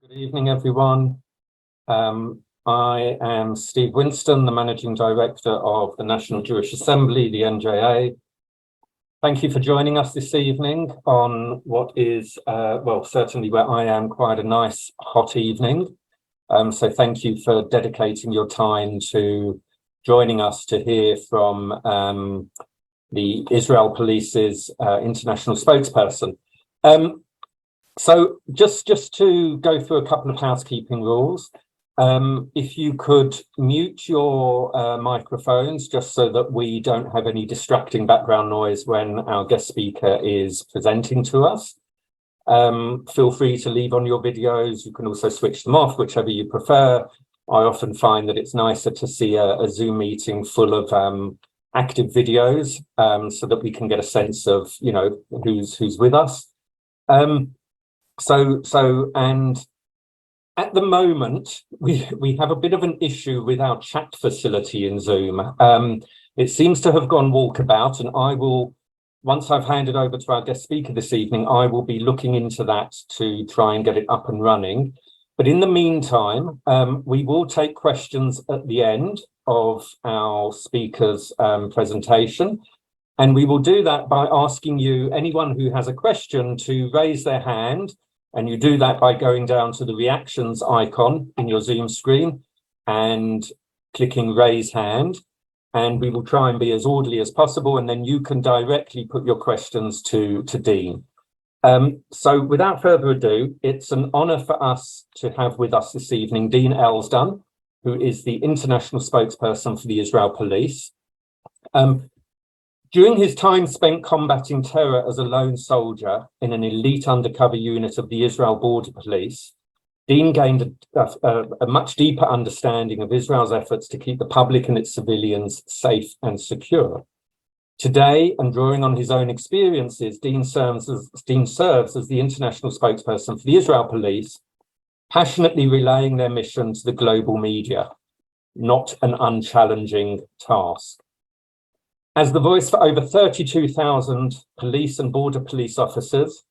Good evening, everyone. I am Steve Winston, the Managing Director of the National Jewish Assembly, the NJA. Thank you for joining us this evening on what is, well, certainly where I am, quite a nice hot evening. So thank you for dedicating your time to joining us to hear from the Israel Police's international spokesperson. So just to go through a couple of housekeeping rules, if you could mute your microphones just so that we don't have any distracting background noise when our guest speaker is presenting to us. Feel free to leave on your videos. You can also switch them off, whichever you prefer. I often find that it's nicer to see a Zoom meeting full of active videos so that we can get a sense of, you know, who's with us. And at the moment, we have a bit of an issue with our chat facility in Zoom. It seems to have gone walkabout, and I will, once I've handed over to our guest speaker this evening, I will be looking into that to try and get it up and running. But in the meantime, we will take questions at the end of our speaker's presentation. And we will do that by asking you, anyone who has a question, to raise their hand. And you do that by going down to the reactions icon in your Zoom screen and clicking raise hand. And we will try and be as orderly as possible. And then you can directly put your questions to Dean. So without further ado, it's an honor for us to have with us this evening Dean Elsdunne, who is the international spokesperson for the Israel Police. During his time spent combating terror as a lone soldier in an elite undercover unit of the Israel Border Police, Dean gained a much deeper understanding of Israel's efforts to keep the public and its civilians safe and secure. Today, and drawing on his own experiences, Dean serves as the international spokesperson for the Israel Police, passionately relaying their mission to the global media, not an unchallenging task. As the voice for over 32,000 police and border police officers,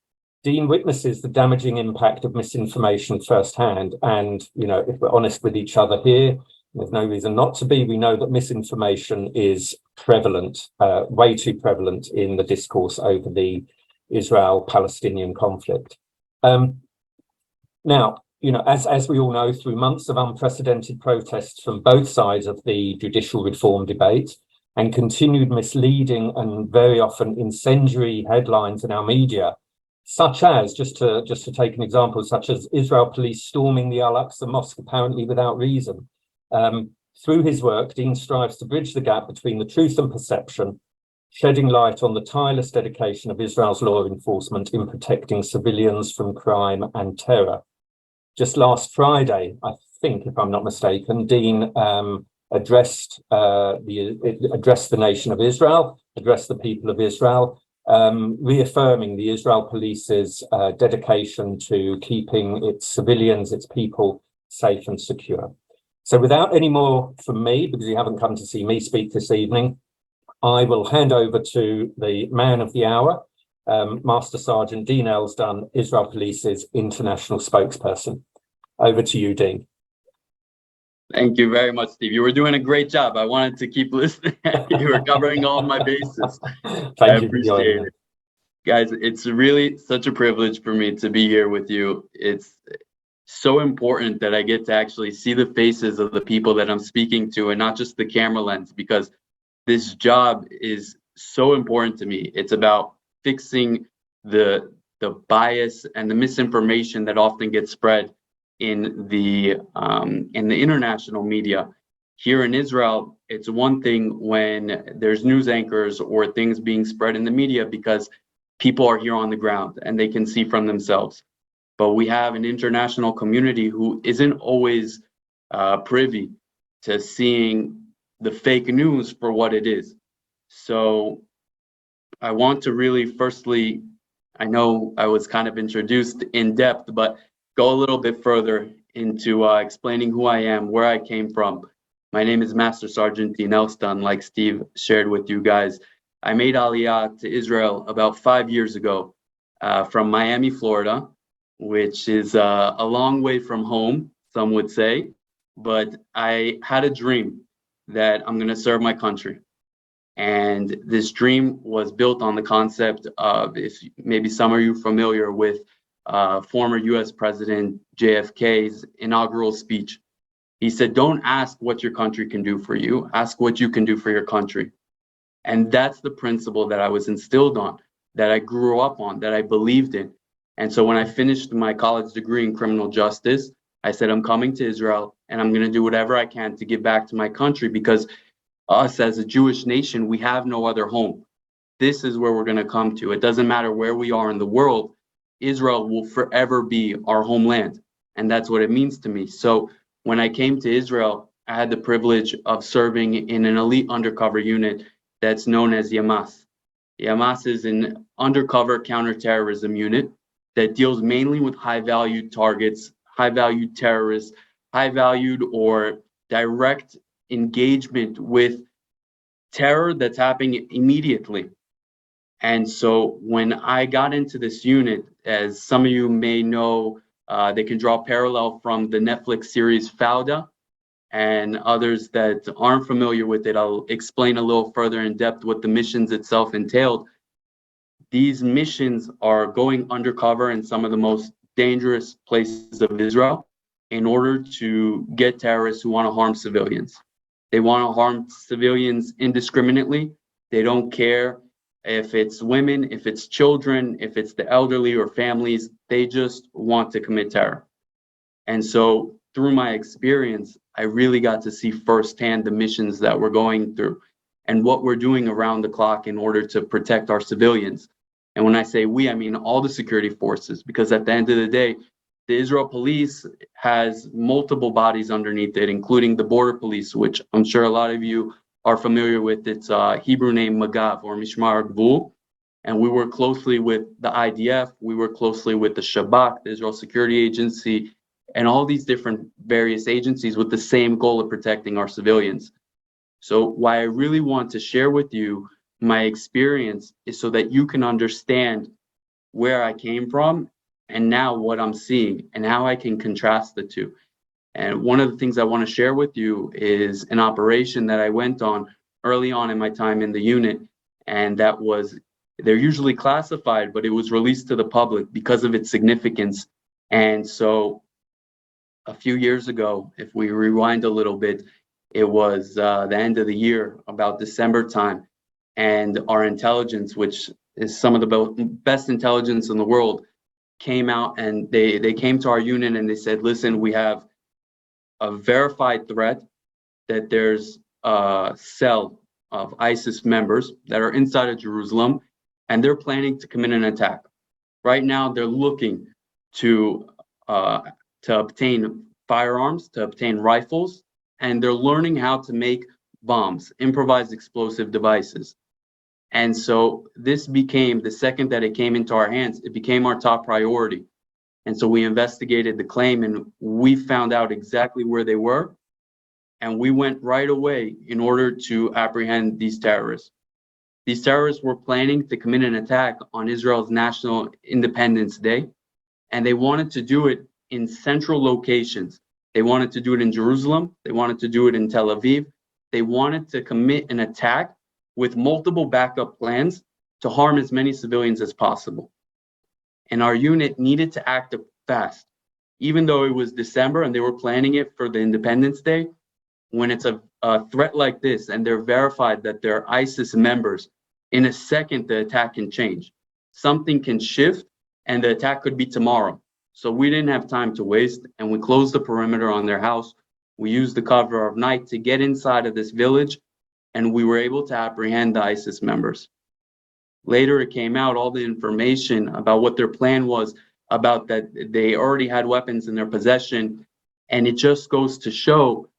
Dean witnesses the damaging impact of misinformation firsthand. And, you know, if we're honest with each other here, there's no reason not to be. We know that misinformation is prevalent, way too prevalent in the discourse over the Israel-Palestinian conflict. Now, you know, as we all know, through months of unprecedented protests from both sides of the judicial reform debate, and continued misleading and very often incendiary headlines in our media, such as, just to take an example, such as Israel Police storming the Al-Aqsa Mosque apparently without reason. Through his work, Dean strives to bridge the gap between the truth and perception, shedding light on the tireless dedication of Israel's law enforcement in protecting civilians from crime and terror. Just last Friday, I think, if I'm not mistaken, Dean addressed the nation of Israel, addressed the people of Israel, reaffirming the Israel Police's dedication to keeping its civilians, its people, safe and secure. So without any more from me, because you haven't come to see me speak this evening, I will hand over to the man of the hour, Master Sergeant Dean Elsdunne, Israel Police's international spokesperson. Over to you, Dean. Thank you very much, Steve. You were doing a great job. I wanted to keep listening. You were covering all my bases. I appreciate it. Guys, it's really such a privilege for me to be here with you. It's so important that I get to actually see the faces of the people that I'm speaking to and not just the camera lens, because this job is so important to me. It's about fixing the bias and the misinformation that often gets spread in the international media. Here in Israel, it's one thing when there's news anchors or things being spread in the media because people are here on the ground and they can see from themselves. But we have an international community who isn't always privy to seeing the fake news for what it is. So I want to really, firstly, I know I was kind of introduced in depth, but go a little bit further into explaining who I am, where I came from. My name is Master Sergeant Dean Elsdunne, like Steve shared with you guys. I made Aliyah to Israel about 5 years ago from Miami, Florida. which is a long way from home, some would say. But I had a dream that I'm going to serve my country. And this dream was built on the concept of, if maybe some of you familiar with former US President JFK's inaugural speech. He said, don't ask what your country can do for you, ask what you can do for your country. And that's the principle that I was instilled on, that I grew up on, that I believed in. And so when I finished my college degree in criminal justice, I said, I'm coming to Israel and I'm going to do whatever I can to give back to my country, because us as a Jewish nation, we have no other home. This is where we're going to come to. It doesn't matter where we are in the world. Israel will forever be our homeland. And that's what it means to me. So when I came to Israel, I had the privilege of serving in an elite undercover unit that's known as Yamas. Yamas is an undercover counterterrorism unit that deals mainly with high-valued targets, high-valued terrorists, high-valued or direct engagement with terror that's happening immediately. And so when I got into this unit, as some of you may know, they can draw parallel from the Netflix series Fauda, and others that aren't familiar with it, I'll explain a little further in depth what the missions itself entailed. These missions are going undercover in some of the most dangerous places of Israel in order to get terrorists who want to harm civilians. They want to harm civilians indiscriminately. They don't care if it's women, if it's children, if it's the elderly or families. They just want to commit terror. And so through my experience, I really got to see firsthand the missions that we're going through and what we're doing around the clock in order to protect our civilians. And when I say we, I mean all the security forces, because at the end of the day, the Israel police has multiple bodies underneath it, including the border police, which I'm sure a lot of you are familiar with. Its Hebrew name Magav, or Mishmar Gvul. And we work closely with the IDF, we work closely with the Shabak, the Israel Security Agency, and all these different various agencies with the same goal of protecting our civilians. So why I really want to share with you my experience is so that you can understand where I came from and now what I'm seeing and how I can contrast the two. And one of the things I want to share with you is an operation that I went on early on in my time in the unit. And that was, they're usually classified, but it was released to the public because of its significance. And so a few years ago, if we rewind a little bit, it was the end of the year, about December time. And our intelligence, which is some of the best intelligence in the world, came out and they came to our unit and they said, listen, we have a verified threat that there's a cell of ISIS members that are inside of Jerusalem, and they're planning to commit an attack. Right now, they're looking to obtain firearms, to obtain rifles, and they're learning how to make bombs, improvised explosive devices. And so this became, the second that it came into our hands, it became our top priority. And so we investigated the claim and we found out exactly where they were. And we went right away in order to apprehend these terrorists. These terrorists were planning to commit an attack on Israel's National Independence Day. And they wanted to do it in central locations. They wanted to do it in Jerusalem. They wanted to do it in Tel Aviv. They wanted to commit an attack with multiple backup plans to harm as many civilians as possible. And our unit needed to act fast. Even though it was December and they were planning it for the Independence Day, when it's a threat like this and they're verified that they're ISIS members, in a second the attack can change. Something can shift and the attack could be tomorrow. So we didn't have time to waste, and we closed the perimeter on their house. We used the cover of night to get inside of this village, and we were able to apprehend the ISIS members. Later, it came out, all the information about what their plan was, about that they already had weapons in their possession. And it just goes to show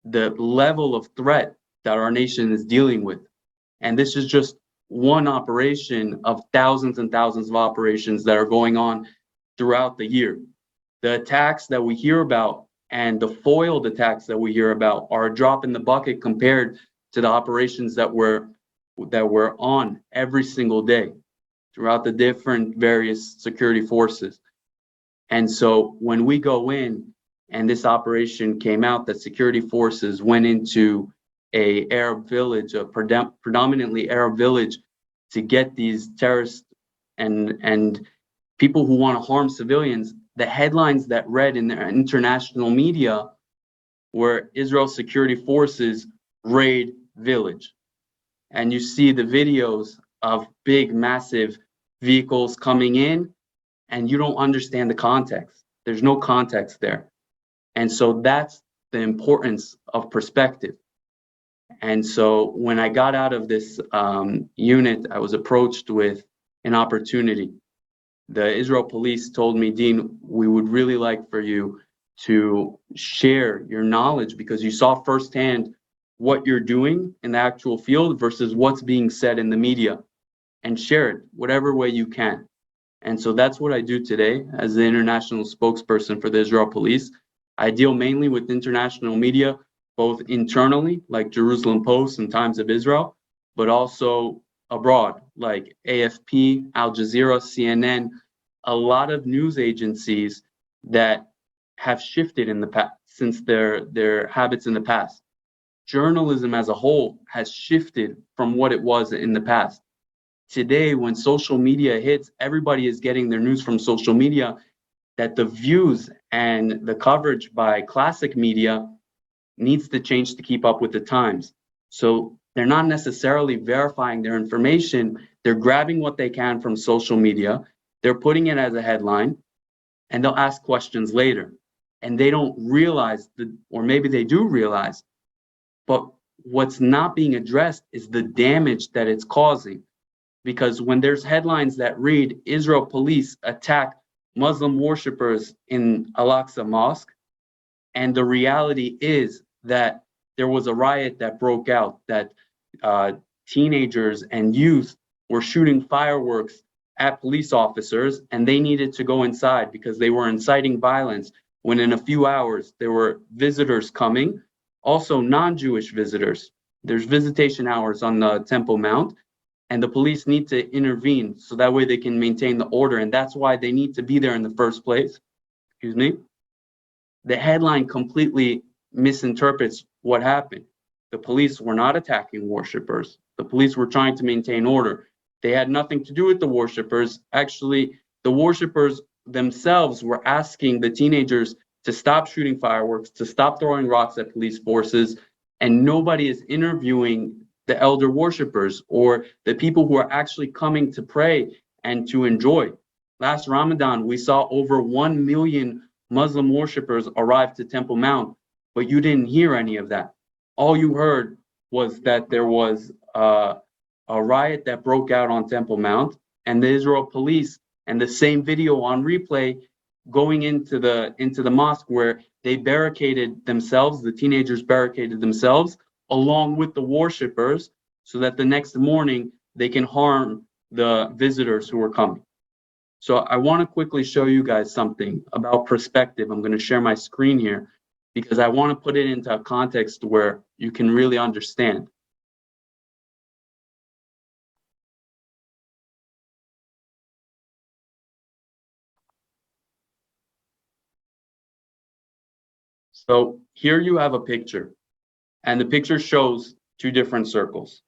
the level of threat that our nation is dealing with. And this is just one operation of thousands and thousands of operations that are going on throughout the year. The attacks that we hear about and the foiled attacks that we hear about are a drop in the bucket compared to the operations that we're on every single day throughout the different various security forces. And so when we go in and this operation came out that security forces went into a Arab village, a predominantly Arab village, to get these terrorists and people who want to harm civilians, the headlines that read in the international media were Israel security forces raid village. And you see the videos of big, massive vehicles coming in, and you don't understand the context. There's no context there. And so that's the importance of perspective. And so when I got out of this unit, I was approached with an opportunity. The Israel police told me, Dean, we would really like for you to share your knowledge because you saw firsthand what you're doing in the actual field versus what's being said in the media, and share it whatever way you can. And so that's what I do today as the international spokesperson for the Israel police. I deal mainly with international media, both internally, like Jerusalem Post and Times of Israel, but also abroad, like AFP, Al Jazeera, CNN, a lot of news agencies that have shifted in the past since their habits in the past. Journalism as a whole has shifted from what it was in the past. Today, when social media hits, everybody is getting their news from social media, that the views and the coverage by classic media needs to change to keep up with the times. So they're not necessarily verifying their information. They're grabbing what they can from social media. They're putting it as a headline, and they'll ask questions later. And they don't realize, or maybe they do realize, but what's not being addressed is the damage that it's causing. Because when there's headlines that read, Israel police attack Muslim worshippers in Al-Aqsa Mosque, and the reality is that there was a riot that broke out, that teenagers and youth were shooting fireworks at police officers, and they needed to go inside because they were inciting violence, when in a few hours there were visitors coming, also non-Jewish visitors. There's visitation hours on the Temple Mount, and the police need to intervene so that way they can maintain the order, and that's why they need to be there in the first place. Excuse me. The headline completely misinterprets what happened. The police were not attacking worshipers. The police were trying to maintain order. They had nothing to do with the worshipers. Actually, the worshipers themselves were asking the teenagers to stop shooting fireworks, to stop throwing rocks at police forces, and nobody is interviewing the elder worshipers or the people who are actually coming to pray and to enjoy. Last Ramadan, we saw over 1 million Muslim worshipers arrive to Temple Mount, but you didn't hear any of that. All you heard was that there was a riot that broke out on Temple Mount, and the Israel police, and the same video on replay going into the mosque where they barricaded themselves, the teenagers barricaded themselves along with the worshipers, so that the next morning they can harm the visitors who are coming. So I want to quickly show you guys something about perspective. I'm going to share my screen here because I want to put it into a context where you can really understand. So here you have a picture, and the picture shows two different circles.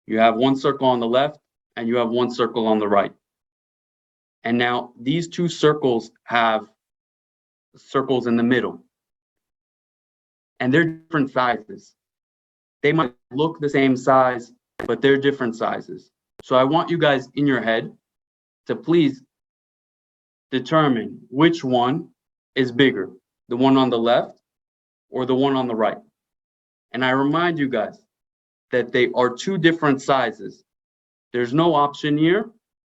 You have one circle on the left and you have one circle on the right. And now these two circles have circles in the middle, and they're different sizes. They might look the same size, but they're different sizes. So I want you guys in your head to please determine which one is bigger, the one on the left or the one on the right. And I remind you guys that they are two different sizes. There's no option here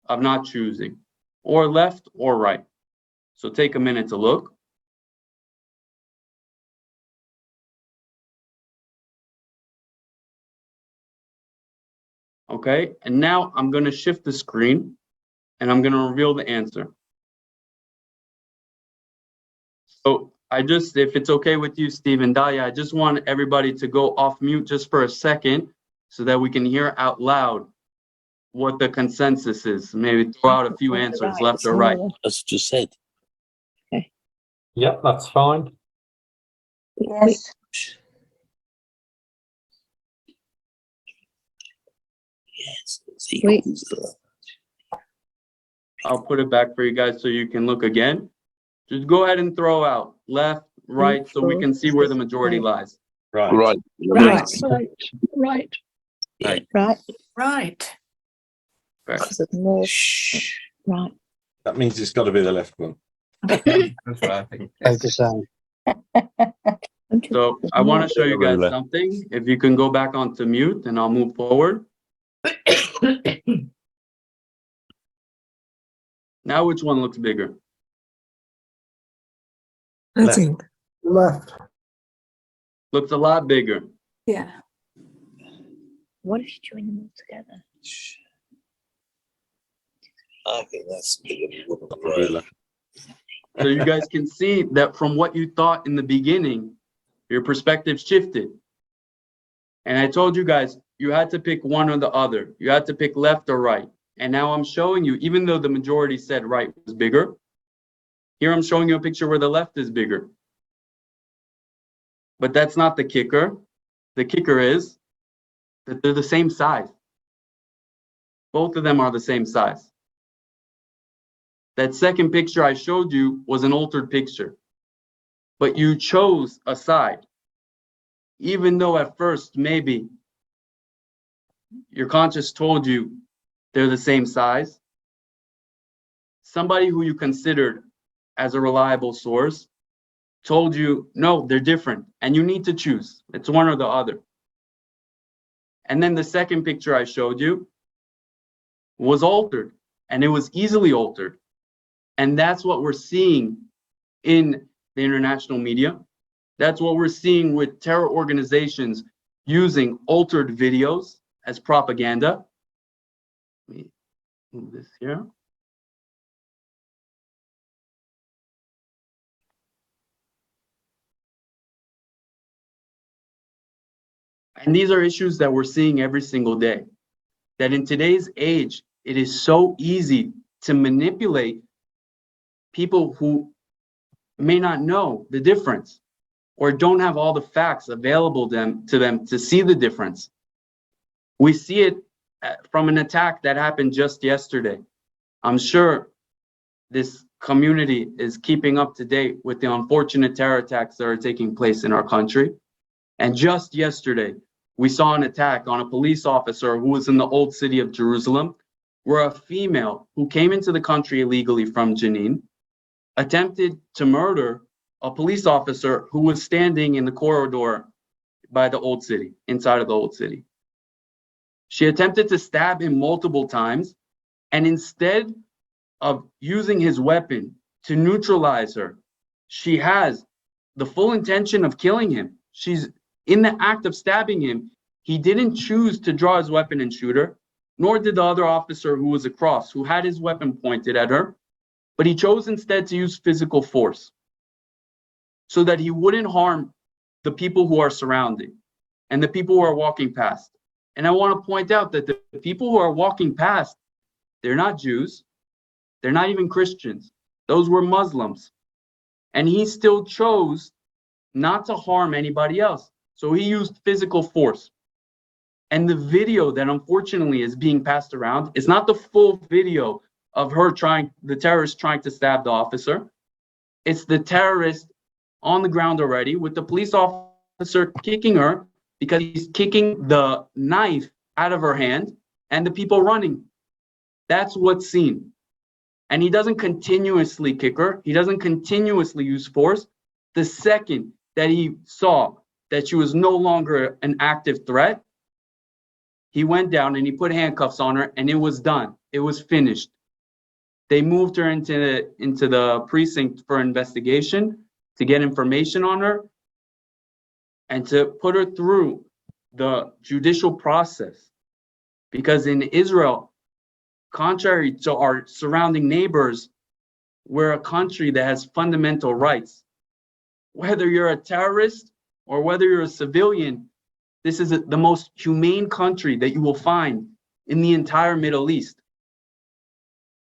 of not choosing, or left or right. So take a minute to look. Okay, and now I'm going to shift the screen and I'm going to reveal the answer. So if it's okay with you, Steve and Daya, I just want everybody to go off mute just for a second so that we can hear out loud what the consensus is. Maybe throw out a few answers, left or right. As you said. Yep, that's fine. Yes. Wait. I'll put it back for you guys so you can look again. Just go ahead and throw out left, right, so we can see where the majority lies. Right. Right. Right. Fair. Because of more. Right. That means it's got to be the left one. That's what I think. Focus on. So I want to show you guys something. If you can go back onto mute and I'll move forward. Now which one looks bigger? Left. Left. Looks a lot bigger. Yeah. What if you join them all together? I think that's Probably left. So you guys can see that from what you thought in the beginning, your perspective shifted. And I told you guys, you had to pick one or the other. You had to pick left or right. And now I'm showing you, even though the majority said right was bigger, here I'm showing you a picture where the left is bigger. But that's not the kicker. The kicker is that they're the same size. Both of them are the same size. That second picture I showed you was an altered picture, but you chose a side, even though at first maybe your conscience told you they're the same size. Somebody who you considered as a reliable source told you, no, they're different, and you need to choose. It's one or the other. And then the second picture I showed you was altered, and it was easily altered. And that's what we're seeing in the international media. That's what we're seeing with terror organizations using altered videos as propaganda. Let me move this here. And these are issues that we're seeing every single day. That in today's age, it is so easy to manipulate people who may not know the difference or don't have all the facts available to them to see the difference. We see it from an attack that happened just yesterday. I'm sure this community is keeping up to date with the unfortunate terror attacks that are taking place in our country. And just yesterday, we saw an attack on a police officer who was in the old city of Jerusalem, where a female who came into the country illegally from Jenin attempted to murder a police officer who was standing in the corridor by the old city, inside of the old city. She attempted to stab him multiple times, and instead of using his weapon to neutralize her, she has the full intention of killing him. She's in the act of stabbing him. He didn't choose to draw his weapon and shoot her, nor did the other officer who was across, who had his weapon pointed at her, but he chose instead to use physical force so that he wouldn't harm the people who are surrounding and the people who are walking past. And I want to point out that the people who are walking past, they're not Jews, they're not even Christians. Those were Muslims. And he still chose not to harm anybody else. So he used physical force. And the video that unfortunately is being passed around is not the full video of her the terrorist trying to stab the officer. It's the terrorist on the ground already with the police officer kicking her because he's kicking the knife out of her hand and the people running. That's what's seen. And he doesn't continuously kick her. He doesn't continuously use force. The second that he saw that she was no longer an active threat, he went down and he put handcuffs on her, and it was done. It was finished. They moved her into the precinct for investigation to get information on her and to put her through the judicial process. Because in Israel, contrary to our surrounding neighbors, we're a country that has fundamental rights. Whether you're a terrorist or whether you're a civilian, this is the most humane country that you will find in the entire Middle East.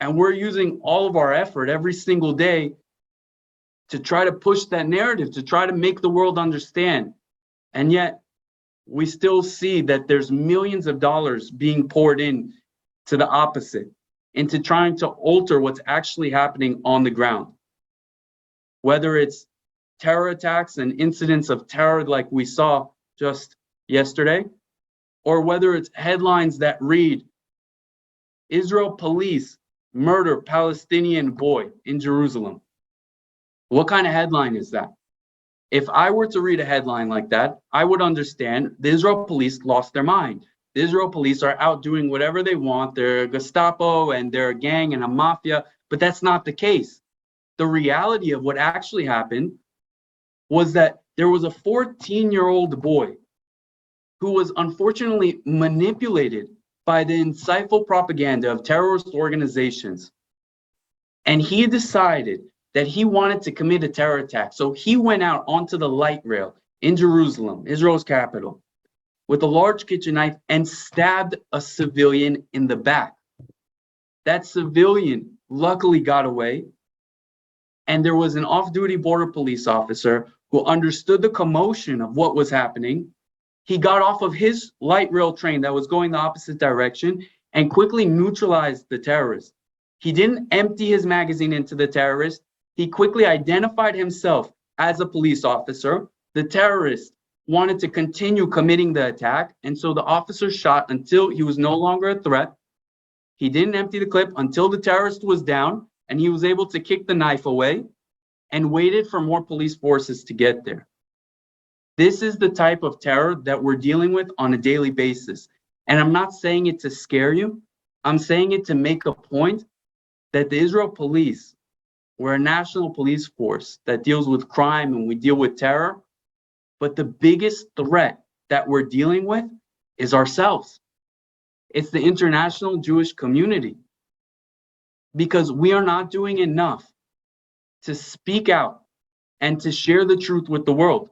And we're using all of our effort every single day to try to push that narrative, to try to make the world understand. And yet we still see that there's millions of dollars being poured in to the opposite, into trying to alter what's actually happening on the ground. Whether it's terror attacks and incidents of terror like we saw just yesterday, or whether it's headlines that read, Israel police murder Palestinian boy in Jerusalem. What kind of headline is that? If I were to read a headline like that, I would understand the Israel police lost their mind. The Israel police are out doing whatever they want. They're a Gestapo and they're a gang and a mafia, but that's not the case. The reality of what actually happened was that there was a 14-year-old boy who was unfortunately manipulated by the insightful propaganda of terrorist organizations. And he decided that he wanted to commit a terror attack. So he went out onto the light rail in Jerusalem, Israel's capital, with a large kitchen knife and stabbed a civilian in the back. That civilian luckily got away. And there was an off-duty border police officer who understood the commotion of what was happening. He got off of his light rail train that was going the opposite direction and quickly neutralized the terrorist. He didn't empty his magazine into the terrorist. He quickly identified himself as a police officer. The terrorist wanted to continue committing the attack, and so the officer shot until he was no longer a threat. He didn't empty the clip until the terrorist was down, and he was able to kick the knife away and waited for more police forces to get there. This is the type of terror that we're dealing with on a daily basis. And I'm not saying it to scare you. I'm saying it to make a point that the Israel police, we're a national police force that deals with crime and we deal with terror. But the biggest threat that we're dealing with is ourselves. It's the international Jewish community. Because we are not doing enough to speak out and to share the truth with the world.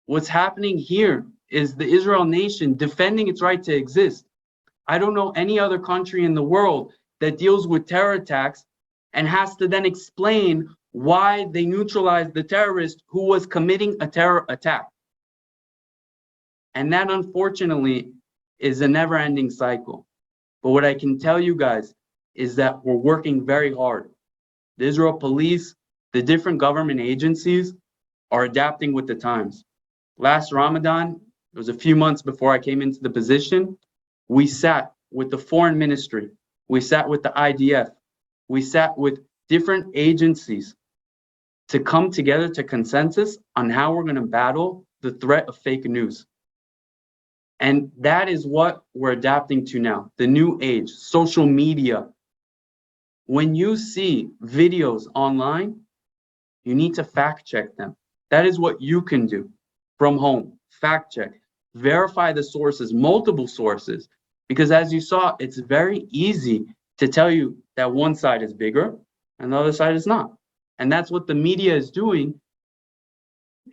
What's happening here is the Israel nation defending its right to exist. I don't know any other country in the world that deals with terror attacks and has to then explain why they neutralized the terrorist who was committing a terror attack. And that, unfortunately, is a never-ending cycle. But what I can tell you guys is that we're working very hard. The Israel police, the different government agencies are adapting with the times. Last Ramadan, it was a few months before I came into the position, we sat with the foreign ministry, we sat with the IDF, we sat with different agencies to come together to consensus on how we're going to battle the threat of fake news. And that is what we're adapting to now, the new age, social media. When you see videos online, you need to fact check them. That is what you can do from home. Fact check, verify the sources, multiple sources, because as you saw, it's very easy to tell you that one side is bigger and the other side is not. And that's what the media is doing,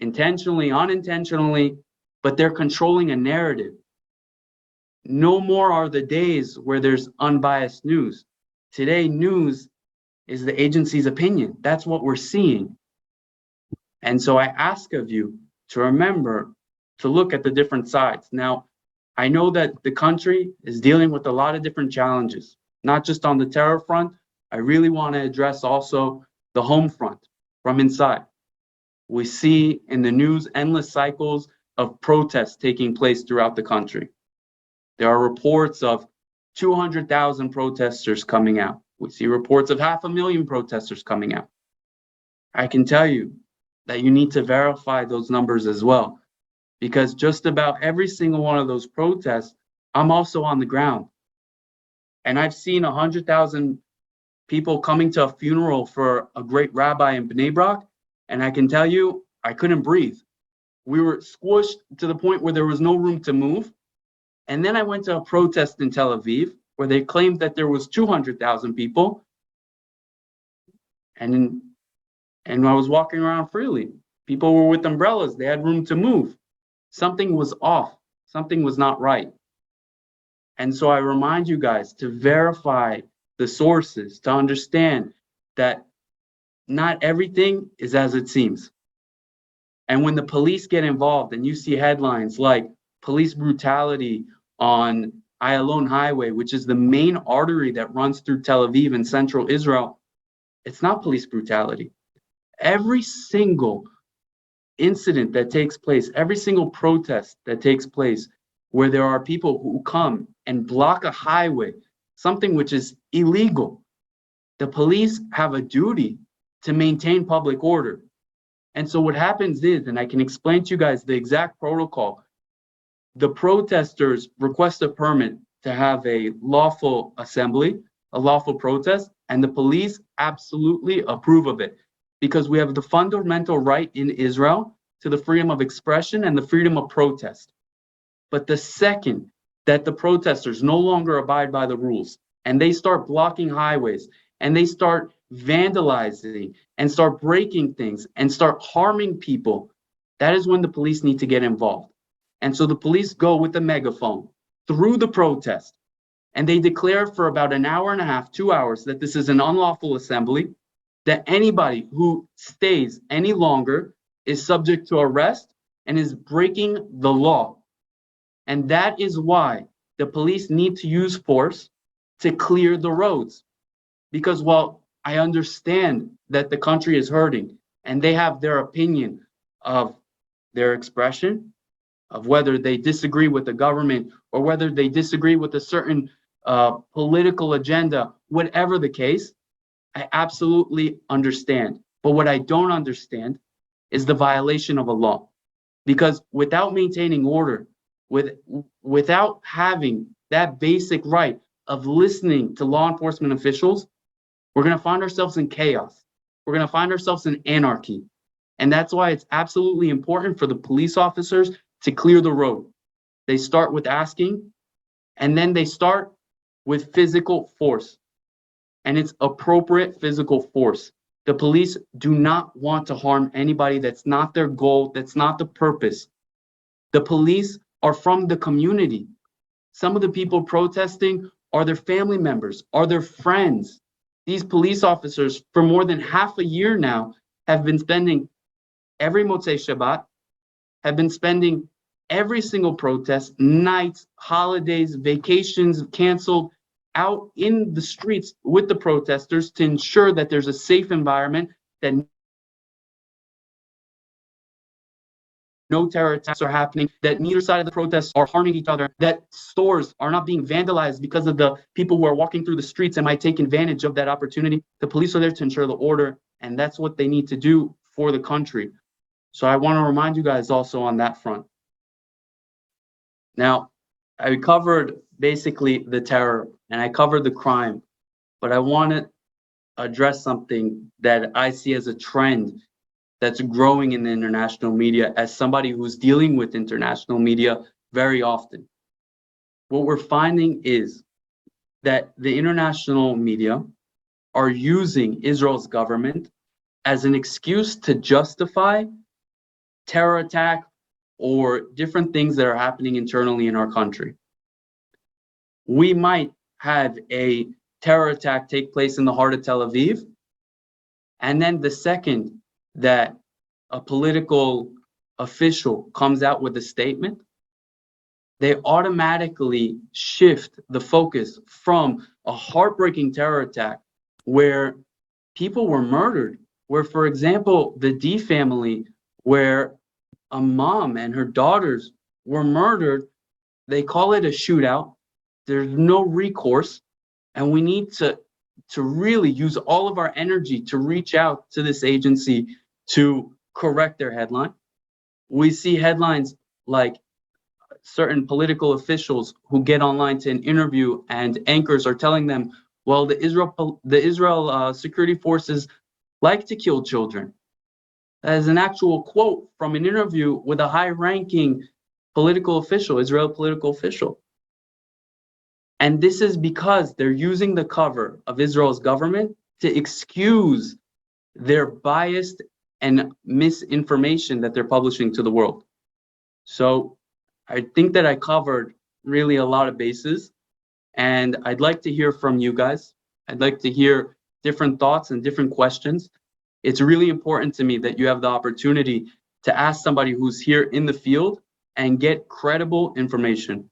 intentionally, unintentionally, but they're controlling a narrative. No more are the days where there's unbiased news. Today, news is the agency's opinion. That's what we're seeing. And so I ask of you to remember to look at the different sides. Now, I know that the country is dealing with a lot of different challenges, not just on the terror front. I really want to address also the home front from inside. We see in the news endless cycles of protests taking place throughout the country. There are reports of 200,000 protesters coming out. We see reports of 500,000 protesters coming out. I can tell you that you need to verify those numbers as well, because just about every single one of those protests, I'm also on the ground. And I've seen 100,000 people coming to a funeral for a great rabbi in Bnei Brak, and I can tell you, I couldn't breathe. We were squished to the point where there was no room to move. And then I went to a protest in Tel Aviv where they claimed that there was 200,000 people. And I was walking around freely. People were with umbrellas. They had room to move. Something was off. Something was not right. And so I remind you guys to verify the sources, to understand that not everything is as it seems. And when the police get involved and you see headlines like police brutality on Ayalon Highway, which is the main artery that runs through Tel Aviv and central Israel, it's not police brutality. Every single incident that takes place, every single protest that takes place where there are people who come and block a highway, something which is illegal, the police have a duty to maintain public order. And so what happens is, and I can explain to you guys the exact protocol, the protesters request a permit to have a lawful assembly, a lawful protest, and the police absolutely approve of it because we have the fundamental right in Israel to the freedom of expression and the freedom of protest. But the second that the protesters no longer abide by the rules and they start blocking highways and they start vandalizing and start breaking things and start harming people, that is when the police need to get involved. And so the police go with the megaphone through the protest and they declare for about an hour and a half, 2 hours, that this is an unlawful assembly, that anybody who stays any longer is subject to arrest and is breaking the law. And that is why the police need to use force to clear the roads. Because while I understand that the country is hurting and they have their opinion of their expression, of whether they disagree with the government or whether they disagree with a certain political agenda, whatever the case, I absolutely understand. But what I don't understand is the violation of a law. Because without maintaining order, without having that basic right of listening to law enforcement officials, we're going to find ourselves in chaos. We're going to find ourselves in anarchy. And that's why it's absolutely important for the police officers to clear the road. They start with asking, and then they start with physical force. And it's appropriate physical force. The police do not want to harm anybody. That's not their goal. That's not the purpose. The police are from the community. Some of the people protesting are their family members, are their friends. These police officers, for more than half a year now, have been spending every Motzei Shabbat, have been spending every single protest, nights, holidays, vacations canceled, out in the streets with the protesters to ensure that there's a safe environment, that no terror attacks are happening, that neither side of the protests are harming each other, that stores are not being vandalized because of the people who are walking through the streets and might take advantage of that opportunity. The police are there to ensure the order, and that's what they need to do for the country. So I want to remind you guys also on that front. Now, I covered basically the terror and I covered the crime, but I want to address something that I see as a trend that's growing in the international media as somebody who's dealing with international media very often. What we're finding is that the international media are using Israel's government as an excuse to justify terror attack or different things that are happening internally in our country. We might have a terror attack take place in the heart of Tel Aviv, and then the second that a political official comes out with a statement, they automatically shift the focus from a heartbreaking terror attack where people were murdered, where, for example, the D family, where a mom and her daughters were murdered, they call it a shootout. There's no recourse, and we need to really use all of our energy to reach out to this agency to correct their headline. We see headlines like certain political officials who get online to an interview and anchors are telling them, well, the Israel security forces like to kill children. That is an actual quote from an interview with a high-ranking political official, Israeli political official. And this is because they're using the cover of Israel's government to excuse their biased and misinformation that they're publishing to the world. So I think that I covered really a lot of bases, and I'd like to hear from you guys. I'd like to hear different thoughts and different questions. it's really important to me that you have the opportunity to ask somebody who's here in the field and get credible information.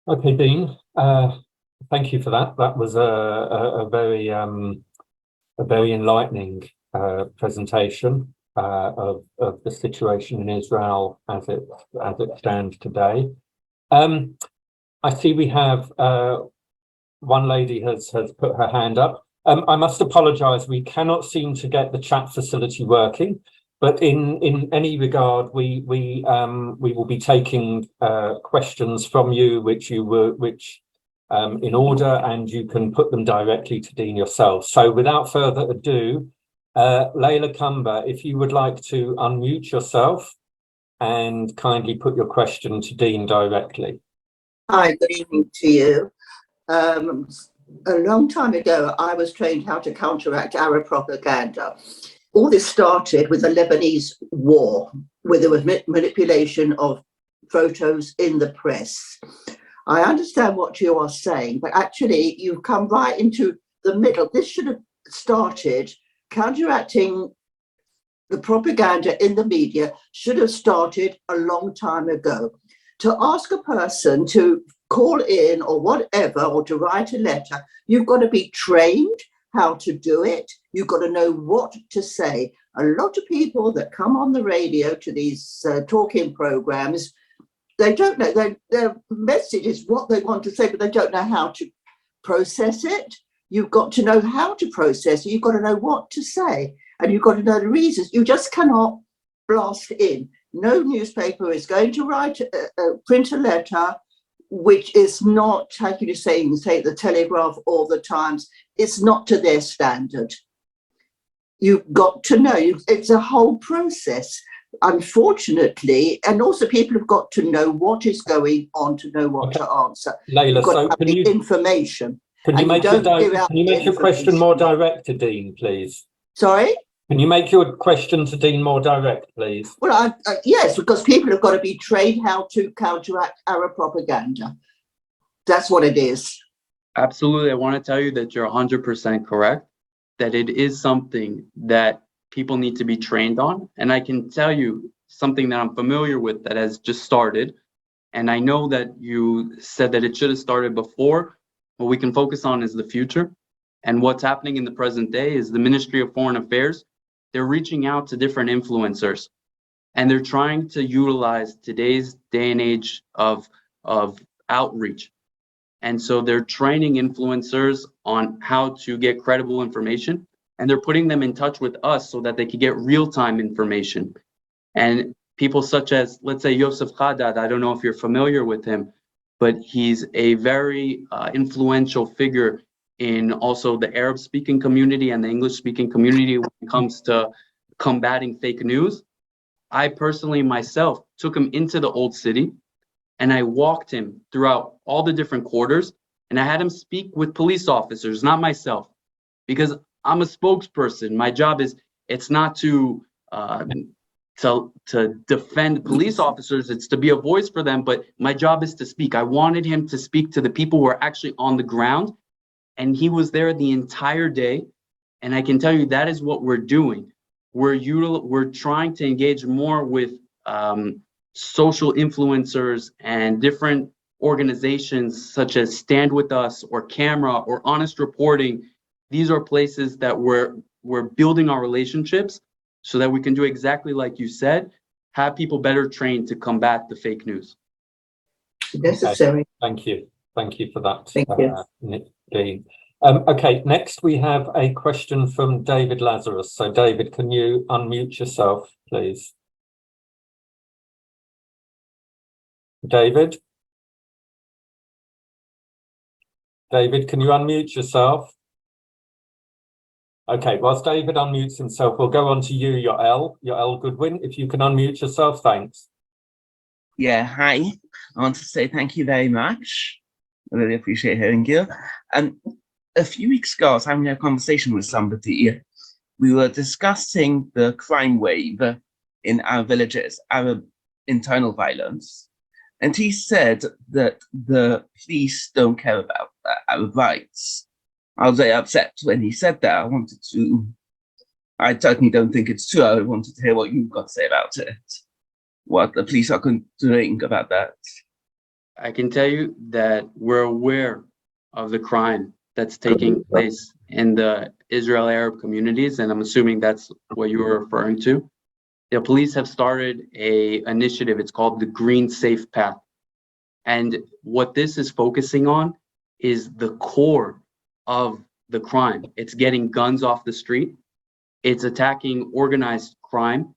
Okay, Dean. Thank you for that. That was a very enlightening presentation of the situation in Israel as it stands today. I see we have one lady has put her hand up. I must apologise. We cannot seem to get the chat facility working, but in any regard, we will be taking questions from you, which in order, and you can put them directly to Dean yourself. So without further ado, Layla Cumber, if you would like to unmute yourself and kindly put your question to Dean directly. Hi, good evening to you. A long time ago, I was trained how to counteract Arab propaganda. All this started with the Lebanese war, where there was manipulation of photos in the press. I understand what you are saying, but actually you've come right into the middle. This should have started, counteracting the propaganda in the media should have started a long time ago. To ask a person to call in or whatever, or to write a letter, you've got to be trained how to do it. You've got to know what to say. A lot of people that come on the radio to these talking programs, they don't know, their message is what they want to say, but they don't know how to process it. You've got to know how to process it. You've got to know what to say, and you've got to know the reasons. You just cannot blast in. No newspaper is going to print a letter which is not, how can you say the Telegraph or the Times, it's not to their standard. You've got to know, it's a whole process, unfortunately, and also people have got to know what is going on to know what to answer. Layla, so can you information. Can you make your question more direct to Dean, please? Sorry? Can you make your question to Dean more direct, please? Well, yes, because people have got to be trained how to counteract Arab propaganda. That's what it is. Absolutely. I want to tell you that you're 100% correct, that it is something that people need to be trained on. And I can tell you something that I'm familiar with that has just started. And I know that you said that it should have started before. What we can focus on is the future. And what's happening in the present day is the Ministry of Foreign Affairs, they're reaching out to different influencers, and they're trying to utilize today's day and age of outreach. And so they're training influencers on how to get credible information, and they're putting them in touch with us so that they can get real-time information. And people such as, let's say, Yosef Haddad, I don't know if you're familiar with him, but he's a very influential figure in also the Arab-speaking community and the English-speaking community when it comes to combating fake news. I personally myself took him into the old city, and I walked him throughout all the different quarters, and I had him speak with police officers, not myself, because I'm a spokesperson. My job is, it's not to defend police officers, it's to be a voice for them, but my job is to speak. I wanted him to speak to the people who are actually on the ground, and he was there the entire day. And I can tell you that is what we're doing. We're trying to engage more with social influencers and different organizations such as Stand With Us or Camera or Honest Reporting. These are places that we're building our relationships so that we can do exactly like you said, have people better trained to combat the fake news. Necessary. Okay. Thank you for that. Thank you. Dean. Okay, next we have a question from David Lazarus. So David, can you unmute yourself, please? David, can you unmute yourself? Okay, whilst David unmutes himself, we'll go on to you, Yoel Goodwin. If you can unmute yourself, thanks. Yeah, hi. I want to say thank you very much. I really appreciate hearing you. A few weeks ago, I was having a conversation with somebody. We were discussing the crime wave in our villages, Arab internal violence. And he said that the police don't care about Arab rights. I was very upset when he said that. I certainly don't think it's true. I wanted to hear what you've got to say about it. What the police are doing about that. I can tell you that we're aware of the crime that's taking place in the Israel Arab communities, and I'm assuming that's what you were referring to. The police have started an initiative. It's called the Green Safe Path. And what this is focusing on is the core of the crime. It's getting guns off the street. It's attacking organized crime,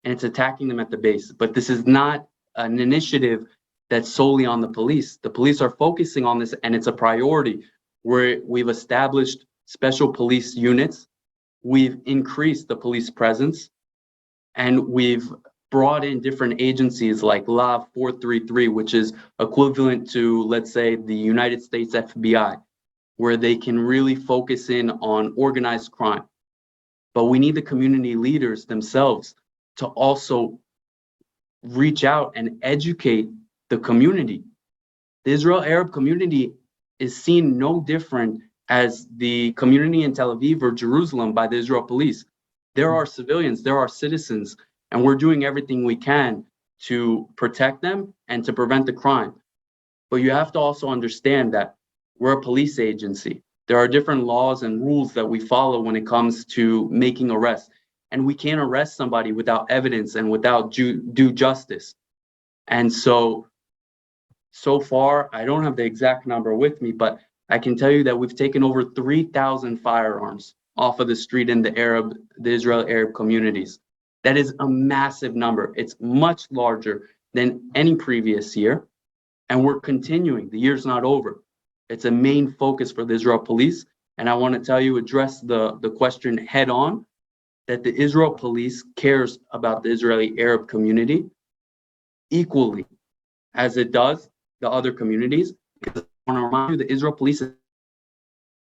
and it's attacking them at the base. But this is not an initiative that's solely on the police. The police are focusing on this, and it's a priority where we've established special police units. We've increased the police presence, and we've brought in different agencies like Law 433, which is equivalent to, let's say, the United States FBI, where they can really focus in on organized crime. But we need the community leaders themselves to also reach out and educate the community. The Israel Arab community is seen no different as the community in Tel Aviv or Jerusalem by the Israel police. There are civilians, there are citizens, and we're doing everything we can to protect them and to prevent the crime. But you have to also understand that we're a police agency. There are different laws and rules that we follow when it comes to making arrests. And we can't arrest somebody without evidence and without due justice. And so far, I don't have the exact number with me, but I can tell you that we've taken over 3,000 firearms off of the street in the Israel Arab communities. That is a massive number. It's much larger than any previous year. And we're continuing. The year's not over. It's a main focus for the Israel police. And I want to tell you, address the question head on, that the Israel police cares about the Israeli Arab community equally as it does the other communities. Because I want to remind you, the Israel police is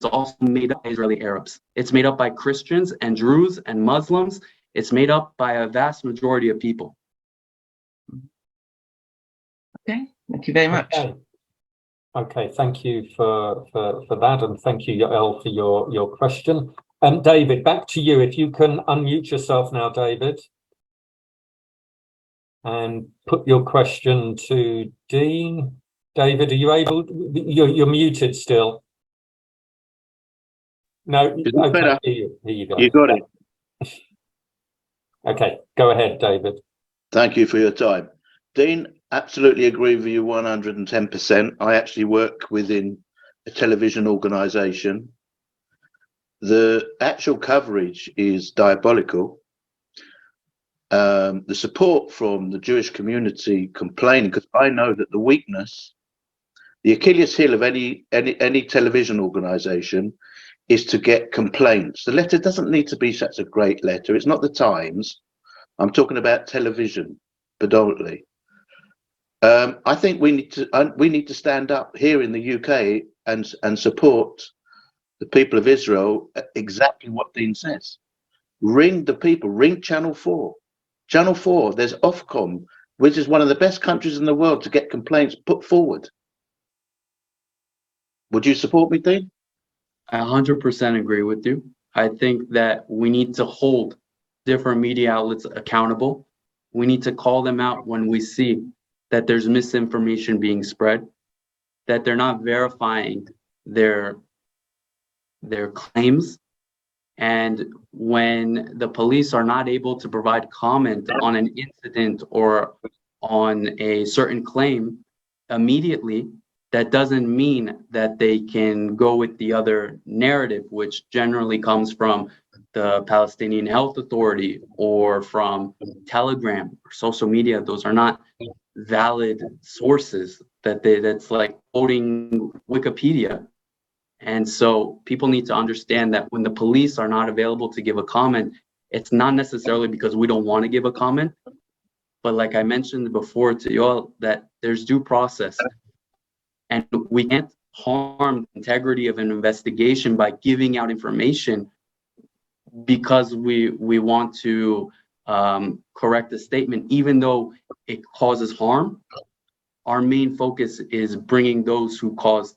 also made up by Israeli Arabs. It's made up by Christians and Druze and Muslims. It's made up by a vast majority of people. Okay, thank you very much. Okay, thank you for that, and thank you, Yael, for your question. David, back to you. If you can unmute yourself now, David, and put your question to Dean. David, are you able? You're muted still. No, okay, here you go. You got it. Okay, go ahead, David. Thank you for your time. Dean, absolutely agree with you 110%. I actually work within a television organisation. The actual coverage is diabolical. The support from the Jewish community complaining, because I know that the weakness, the Achilles heel of any television organisation is to get complaints. The letter doesn't need to be such a great letter. It's not the Times. I'm talking about television predominantly. I think we need to stand up here in the UK and support the people of Israel exactly what Dean says. Ring the people, ring Channel 4. Channel 4, there's Ofcom, which is one of the best countries in the world to get complaints put forward. Would you support me, Dean? I 100% agree with you. I think that we need to hold different media outlets accountable. We need to call them out when we see that there's misinformation being spread, that they're not verifying their claims. And when the police are not able to provide comment on an incident or on a certain claim immediately, that doesn't mean that they can go with the other narrative, which generally comes from the Palestinian Health Authority or from Telegram or social media. Those are not valid sources. That's like quoting Wikipedia. And so people need to understand that when the police are not available to give a comment, it's not necessarily because we don't want to give a comment, but like I mentioned before to you all, that there's due process. And we can't harm the integrity of an investigation by giving out information because we want to correct a statement, even though it causes harm. Our main focus is bringing those who caused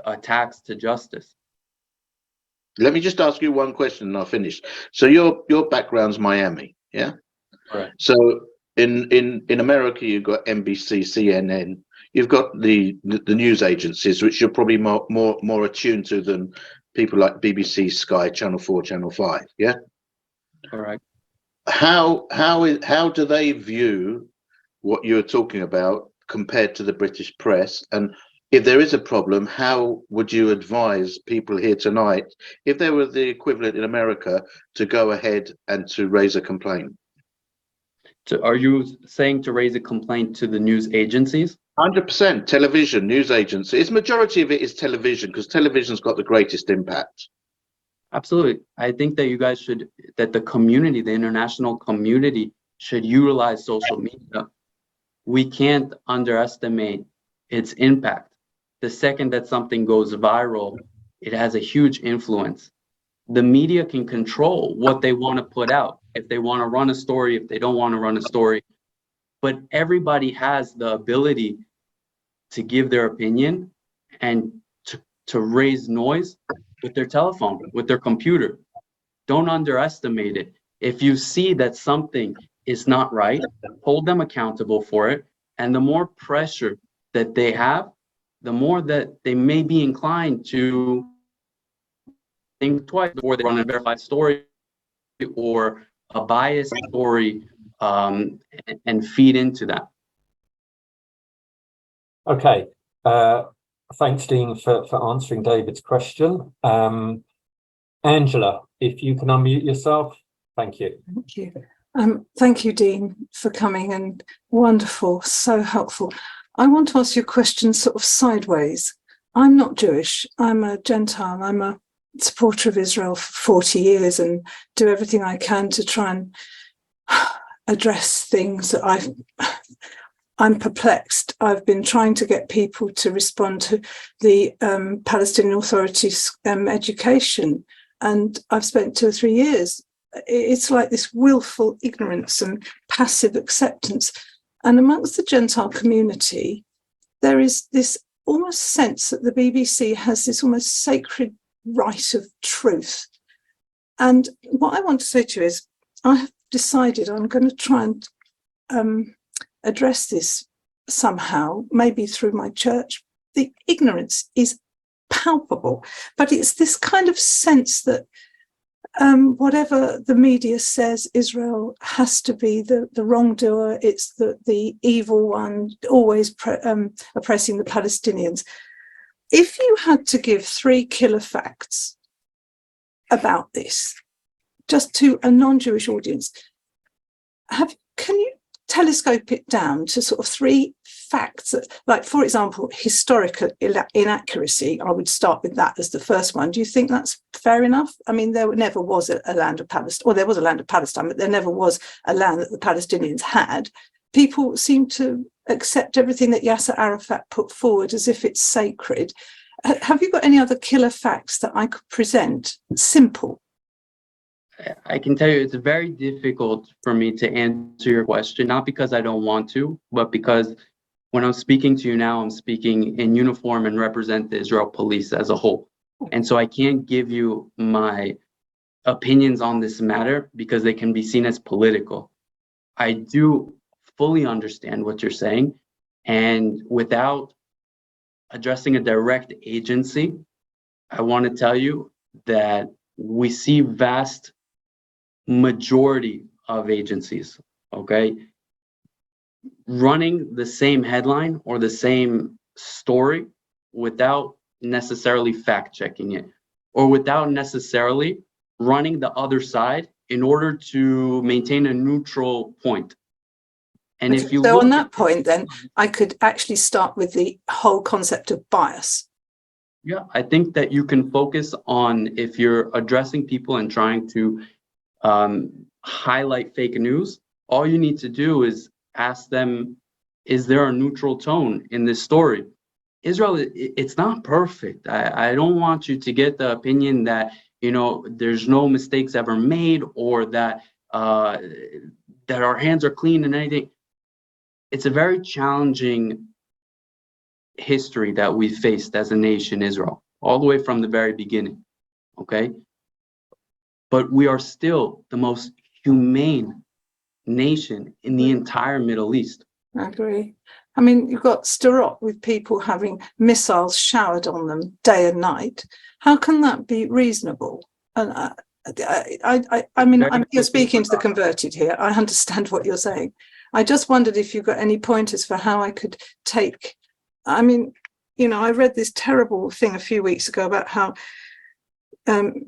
attacks to justice. Let me just ask you one question and I'll finish. So your background's Miami, yeah? Correct. So in America, you've got NBC, CNN. You've got the news agencies, which you're probably more attuned to than people like BBC, Sky, Channel 4, Channel 5. Yeah. Correct. How do they view what you're talking about compared to the British press? And if there is a problem, how would you advise people here tonight, if they were the equivalent in America, to go ahead and to raise a complaint? So are you saying to raise a complaint to the news agencies? 100% television, news agencies. Majority of it is television because television's got the greatest impact. Absolutely. I think that you guys should, that the community, the international community should utilize social media. We can't underestimate its impact. The second that something goes viral, it has a huge influence. The media can control what they want to put out. If they want to run a story, if they don't want to run a story, but everybody has the ability to give their opinion and to raise noise with their telephone, with their computer. Don't underestimate it. If you see that something is not right, hold them accountable for it. And the more pressure that they have, the more that they may be inclined to think twice before they run a verified story or a biased story, and feed into that. Okay. Thanks, Dean, for answering David's question. Angela, if you can unmute yourself. Thank you. Thank you. Thank you, Dean, for coming, and wonderful, so helpful. I want to ask you a question sort of sideways. I'm not Jewish. I'm a Gentile. I'm a supporter of Israel for 40 years and do everything I can to try and address things that I'm perplexed. I've been trying to get people to respond to the Palestinian Authority's education, and I've spent 2 or 3 years. It's like this willful ignorance and passive acceptance. And amongst the Gentile community, there is this almost sense that the BBC has this almost sacred right of truth. And what I want to say to you is, I have decided I'm going to try and address this somehow, maybe through my church. The ignorance is palpable, but it's this kind of sense that whatever the media says, Israel has to be the wrongdoer. It's the evil one, always oppressing the Palestinians. If you had to give 3 killer facts about this, just to a non-Jewish audience, can you telescope it down to sort of 3 facts, like, for example, historical inaccuracy? I would start with that as the first one. Do you think that's fair enough? I mean, there never was a land of Palestine, or there was a land of Palestine, but there never was a land that the Palestinians had. People seem to accept everything that Yasser Arafat put forward as if it's sacred. Have you got any other killer facts that I could present? Simple. I can tell you it's very difficult for me to answer your question, not because I don't want to, but because when I'm speaking to you now, I'm speaking in uniform and represent the Israel police as a whole. And so I can't give you my opinions on this matter because they can be seen as political. I do fully understand what you're saying. And without addressing a direct agency, I want to tell you that we see vast majority of agencies, okay, running the same headline or the same story without necessarily fact checking it, or without necessarily running the other side in order to maintain a neutral point. And if you so on that point, then I could actually start with the whole concept of bias. Yeah, I think that you can focus on, if you're addressing people and trying to highlight fake news, all you need to do is ask them, is there a neutral tone in this story? Israel, it's not perfect. I don't want you to get the opinion that, you know, there's no mistakes ever made, or that that our hands are clean and anything. It's a very challenging history that we faced as a nation, Israel, all the way from the very beginning, okay? but we are still the most humane nation in the entire Middle East. I agree. I mean, you've got Sderot with people having missiles showered on them day and night. How can that be reasonable? And you're speaking to the converted here. I understand what you're saying. I just wondered if you've got any pointers for how I could take. I mean, you know, I read this terrible thing a few weeks ago about how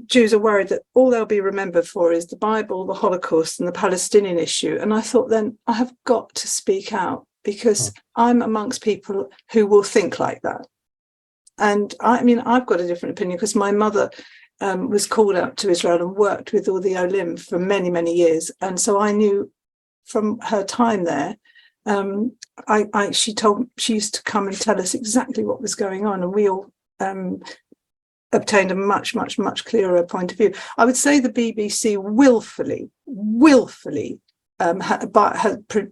Jews are worried that all they'll be remembered for is the Bible, the Holocaust, and the Palestinian issue. And I thought, then I have got to speak out, because I'm amongst people who will think like that. And I mean, I've got a different opinion because my mother was called out to Israel and worked with all the Olim for many, many years. And so I knew from her time there, she used to come and tell us exactly what was going on, and we all obtained a much, much, much clearer point of view. I would say the BBC willfully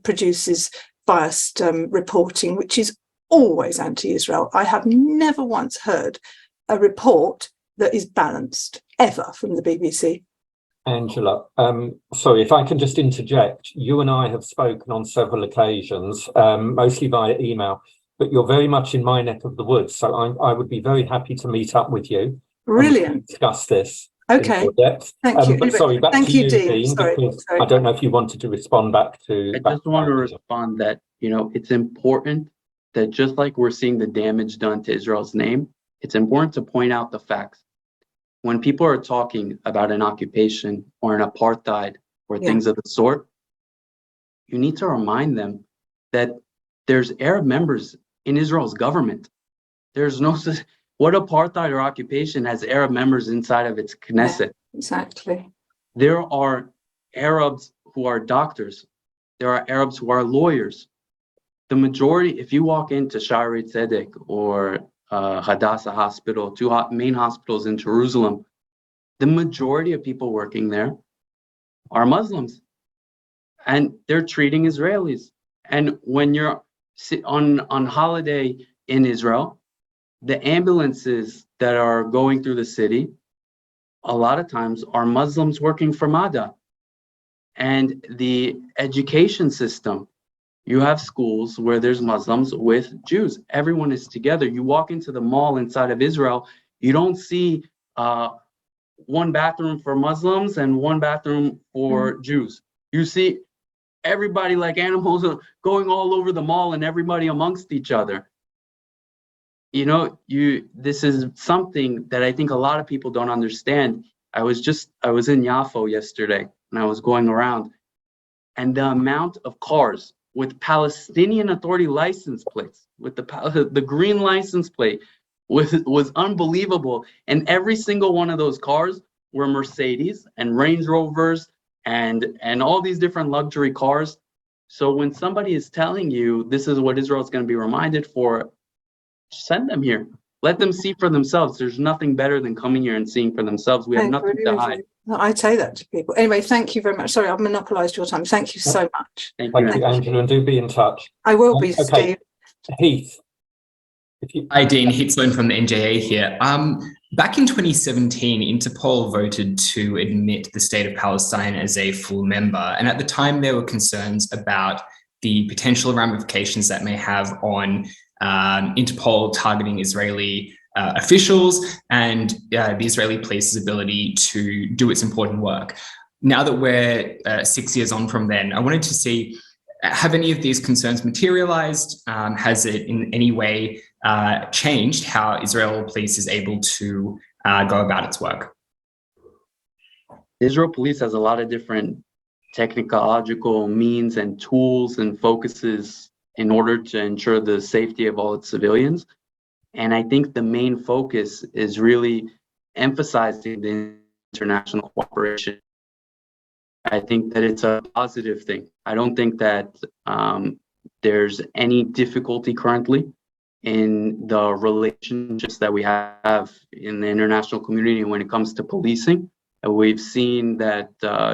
produces biased reporting, which is always anti-Israel. I have never once heard a report that is balanced, ever, from the BBC. Angela, sorry, if I can just interject. You and I have spoken on several occasions, mostly via email, but you're very much in my neck of the woods, so I would be very happy to meet up with you. Brilliant. Discuss this. Okay. In more depth. Thank you. But sorry, back Thank to you, you, Dean. Sorry. because I don't know if you wanted to respond back to. I just want to respond that, you know, it's important that just like we're seeing the damage done to Israel's name, it's important to point out the facts. When people are talking about an occupation or an apartheid or things of the sort, you need to remind them that there's Arab members in Israel's government. There's no, what apartheid or occupation has Arab members inside of its Knesset? Yeah, exactly. There are Arabs who are doctors. There are Arabs who are lawyers. The majority, if you walk into Shari Tzedek or Hadassah Hospital, two main hospitals in Jerusalem, the majority of people working there are Muslims, and they're treating Israelis. And when you're on holiday in Israel, the ambulances that are going through the city, a lot of times are Muslims working for Madha. And the education system, you have schools where there's Muslims with Jews. Everyone is together. You walk into the mall inside of Israel, you don't see one bathroom for Muslims and one bathroom for Jews. You see everybody like animals going all over the mall and everybody amongst each other. You know, this is something that I think a lot of people don't understand. I was in Yafo yesterday and I was going around, and the amount of cars with Palestinian Authority license plates, with the green license plate, was unbelievable. And every single one of those cars were Mercedes and Range Rovers and all these different luxury cars. So when somebody is telling you this is what Israel is going to be reminded for, send them here. Let them see for themselves. There's nothing better than coming here and seeing for themselves. We have nothing to hide. I say that to people. Anyway, thank you very much. Sorry, I've monopolised your time. Thank you so much. Thank you, Angela, and do be in touch. I will be, okay. Steve. Heath. Hi, Dean. Heath from the NJA here. Back in 2017, Interpol voted to admit the State of Palestine as a full member. And at the time, there were concerns about the potential ramifications that may have on Interpol targeting Israeli officials and the Israeli police's ability to do its important work. Now that we're 6 years on from then, I wanted to see, have any of these concerns materialized? Has it in any way changed how Israel police is able to go about its work? Israel police has a lot of different technological means and tools and focuses in order to ensure the safety of all its civilians. And I think the main focus is really emphasizing the international cooperation. I think that it's a positive thing. I don't think that there's any difficulty currently in the relationships that we have in the international community when it comes to policing. We've seen that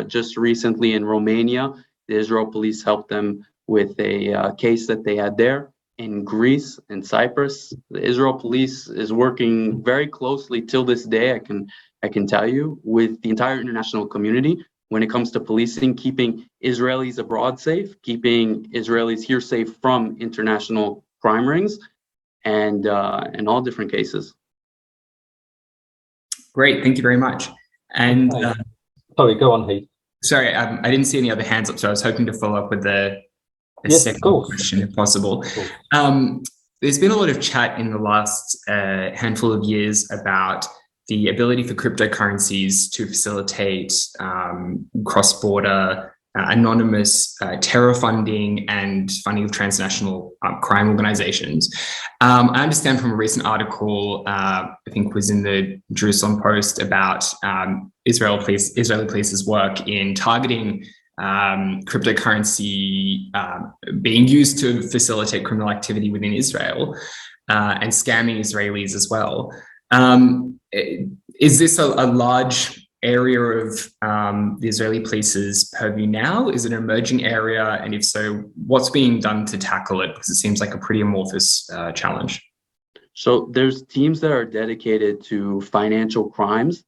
just recently in Romania, the Israel police helped them with a case that they had there. In Greece and Cyprus, the Israel police is working very closely till this day. I can I can tell you, with the entire international community when it comes to policing, keeping Israelis abroad safe, keeping Israelis here safe from international crime rings, and all different cases. Great, thank you very much. And sorry, go on, Heath. Sorry, I didn't see any other hands up, so I was hoping to follow up with the second question if possible. There's been a lot of chat in the last handful of years about the ability for cryptocurrencies to facilitate cross-border anonymous terror funding and funding of transnational crime organizations. I understand from a recent article, I think was in the Jerusalem Post, about Israeli police's work in targeting cryptocurrency being used to facilitate criminal activity within Israel and scamming Israelis as well. Is this a large area of the Israeli police's purview now? Is it an emerging area? And if so, what's being done to tackle it? Because it seems like a pretty amorphous challenge. So there's teams that are dedicated to financial crimes,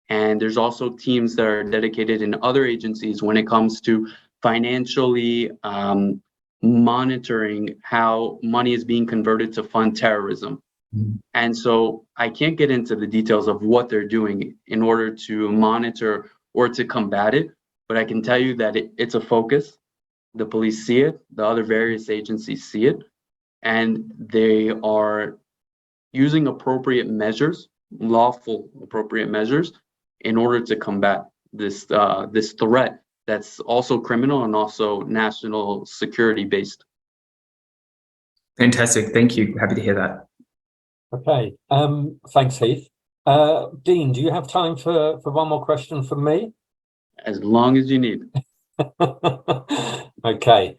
and there's also teams that are dedicated in other agencies when it comes to financially monitoring how money is being converted to fund terrorism. And so I can't get into the details of what they're doing in order to monitor or to combat it, but I can tell you that it's a focus. The police see it, the other various agencies see it, and they are using appropriate measures, lawful appropriate measures, in order to combat this this threat that's also criminal and also national security based. Fantastic, thank you. Happy to hear that. Okay, thanks, Heath. Dean, do you have time for one more question from me? As long as you need. Okay.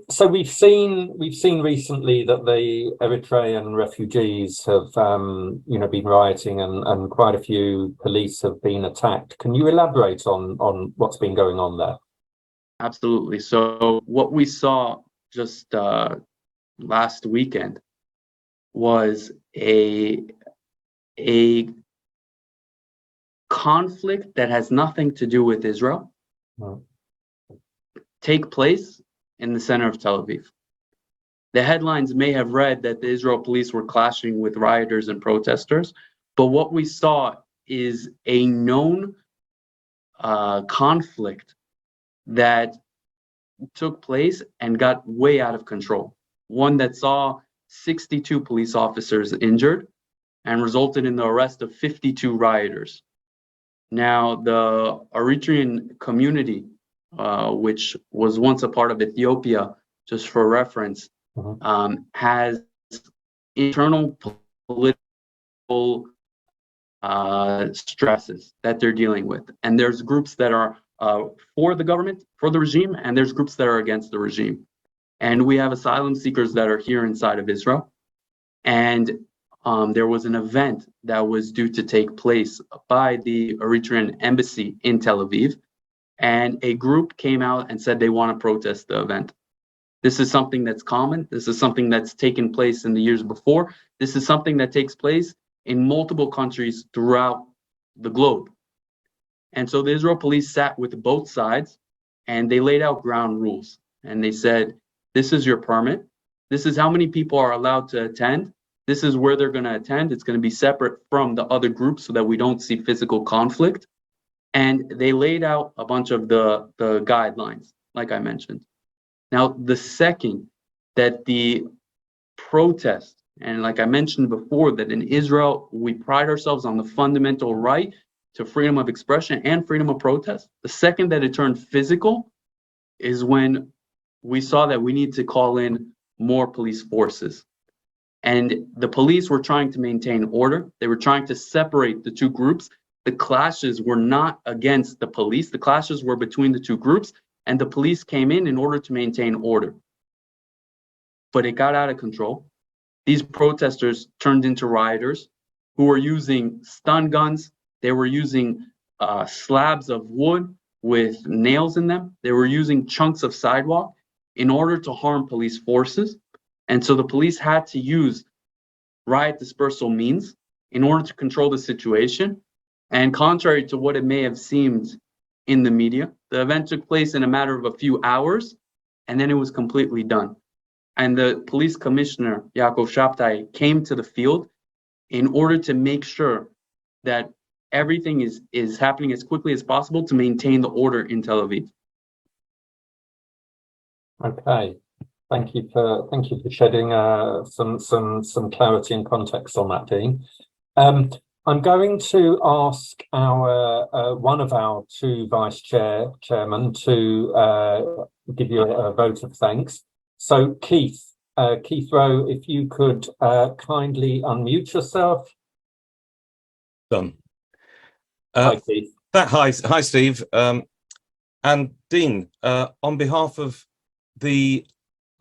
So we've seen recently that the Eritrean refugees have been rioting and quite a few police have been attacked. Can you elaborate on what's been going on there? Absolutely. So what we saw just last weekend was a conflict that has nothing to do with Israel take place in the center of Tel Aviv. The headlines may have read that the Israel police were clashing with rioters and protesters, but what we saw is a known conflict that took place and got way out of control. One that saw 62 police officers injured and resulted in the arrest of 52 rioters. Now, the Eritrean community, which was once a part of Ethiopia, just for reference, has internal political stresses that they're dealing with. And there's groups that are for the government, for the regime, and there's groups that are against the regime. And we have asylum seekers that are here inside of Israel. And there was an event that was due to take place by the Eritrean embassy in Tel Aviv. And a group came out and said they want to protest the event. This is something that's common. This is something that's taken place in the years before. This is something that takes place in multiple countries throughout the globe. And so the Israel police sat with both sides and they laid out ground rules. And they said, this is your permit. This is how many people are allowed to attend. This is where they're going to attend. It's going to be separate from the other groups so that we don't see physical conflict. And they laid out a bunch of the guidelines, like I mentioned. Now, the second that the protest, and like I mentioned before, that in Israel, we pride ourselves on the fundamental right to freedom of expression and freedom of protest. The second that it turned physical is when we saw that we need to call in more police forces. And the police were trying to maintain order. They were trying to separate the two groups. The clashes were not against the police. The clashes were between the two groups, and the police came in order to maintain order. But it got out of control. These protesters turned into rioters who were using stun guns. They were using slabs of wood with nails in them. They were using chunks of sidewalk in order to harm police forces. And so the police had to use riot dispersal means in order to control the situation. And contrary to what it may have seemed in the media, the event took place in a matter of a few hours, and then it was completely done. And the police commissioner, Yakov Shabtai, came to the field in order to make sure that everything is happening as quickly as possible to maintain the order in Tel Aviv. Okay, thank you for shedding some clarity and context on that, Dean. I'm going to ask our one of our two chairmen to give you a vote of thanks. So Keith Rowe, if you could kindly unmute yourself. Done. Hi, Keith. Hi, Steve. And Dean, on behalf of the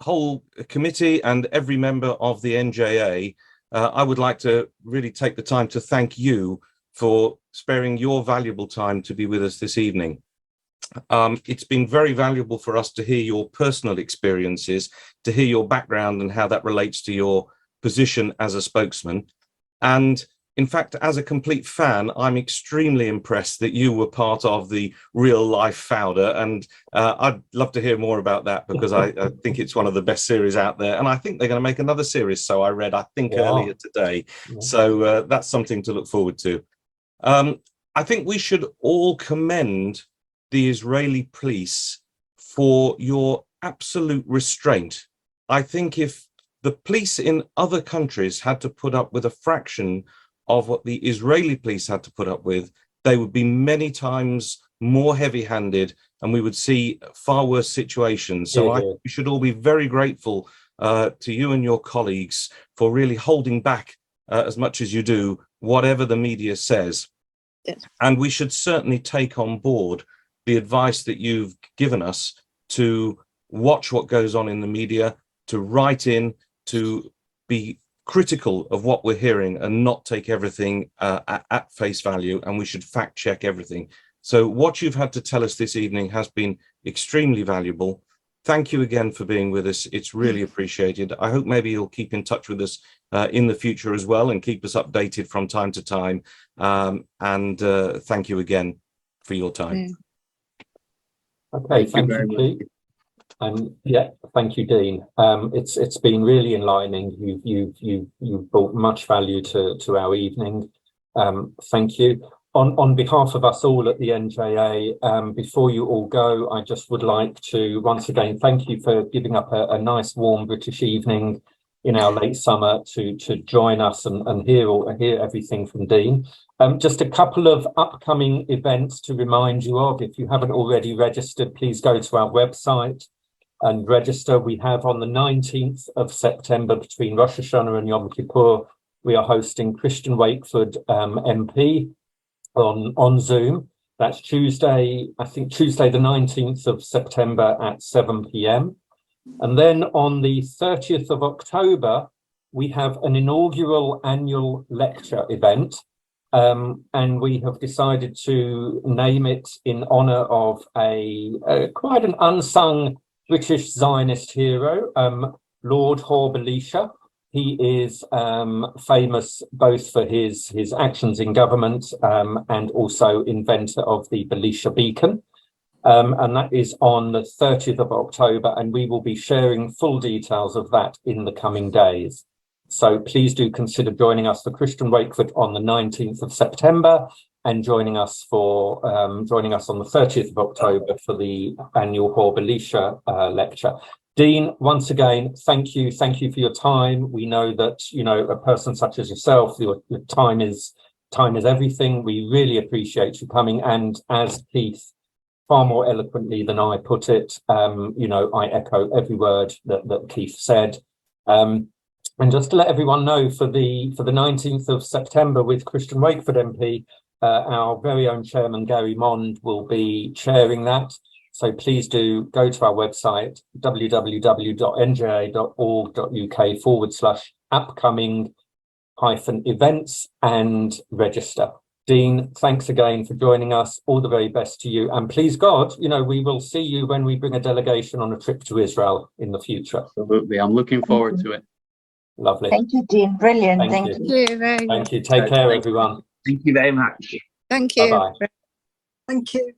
whole committee and every member of the NJA, I would like to really take the time to thank you for sparing your valuable time to be with us this evening. It's been very valuable for us to hear your personal experiences, to hear your background and how that relates to your position as a spokesman. And in fact, as a complete fan, I'm extremely impressed that you were part of the real life Founder. And I'd love to hear more about that, because I think it's one of the best series out there. And I think they're going to make another series. So I read, earlier today. Yeah. So that's something to look forward to. I think we should all commend the Israeli police for your absolute restraint. I think if the police in other countries had to put up with a fraction of what the Israeli police had to put up with, they would be many times more heavy-handed, and we would see far worse situations. So we should all be very grateful to you and your colleagues for really holding back as much as you do, whatever the media says. Yes. And we should certainly take on board the advice that you've given us to watch what goes on in the media, to write in, to be critical of what we're hearing and not take everything at face value, and we should fact check everything. So what you've had to tell us this evening has been extremely valuable. Thank you again for being with us. It's really appreciated. I hope maybe you'll keep in touch with us in the future as well, and keep us updated from time to time. Thank you again for your time. Okay, thank you, Keith. And yeah, thank you, Dean. It's been really enlightening. You've brought much value to our evening. Thank you. On behalf of us all at the NJA, before you all go, I just would like to once again thank you for giving up a nice warm British evening in our late summer to join us and hear everything from Dean. Just a couple of upcoming events to remind you of. If you haven't already registered, please go to our website and register. We have on the 19th of September, between Rosh Hashanah and Yom Kippur, we are hosting Christian Wakeford MP on Zoom. That's Tuesday, I think Tuesday the 19th of September at 7 p.m. And then on the 30th of October, we have an inaugural annual lecture event. And we have decided to name it in honor of a quite an unsung British Zionist hero, Lord Hor Belisha. He is famous both for his actions in government and also inventor of the Belisha beacon. And that is on the 30th of October, and we will be sharing full details of that in the coming days. So please do consider joining us for Christian Wakeford on the 19th of September, and joining us on the 30th of October for the annual Hor Belisha lecture. Dean, once again, thank you for your time. We know that a person such as yourself, your time is everything. We really appreciate you coming, and as Keith far more eloquently than I put it, I echo every word that Keith said. And just to let everyone know, for the 19th of September with Christian Wakeford MP, our very own chairman, Gary Mond, will be chairing that. So please do go to our website, www.nja.org.uk/upcoming-events and register. Dean, thanks again for joining us. All the very best to you. And please God, we will see you when we bring a delegation on a trip to Israel in the future. Absolutely. I'm looking forward to it. Lovely. Thank you, Dean. Brilliant. Thank Thank you. you. Thank you. Take care, everyone. Thank you very much. Thank you. Bye-bye. Thank you.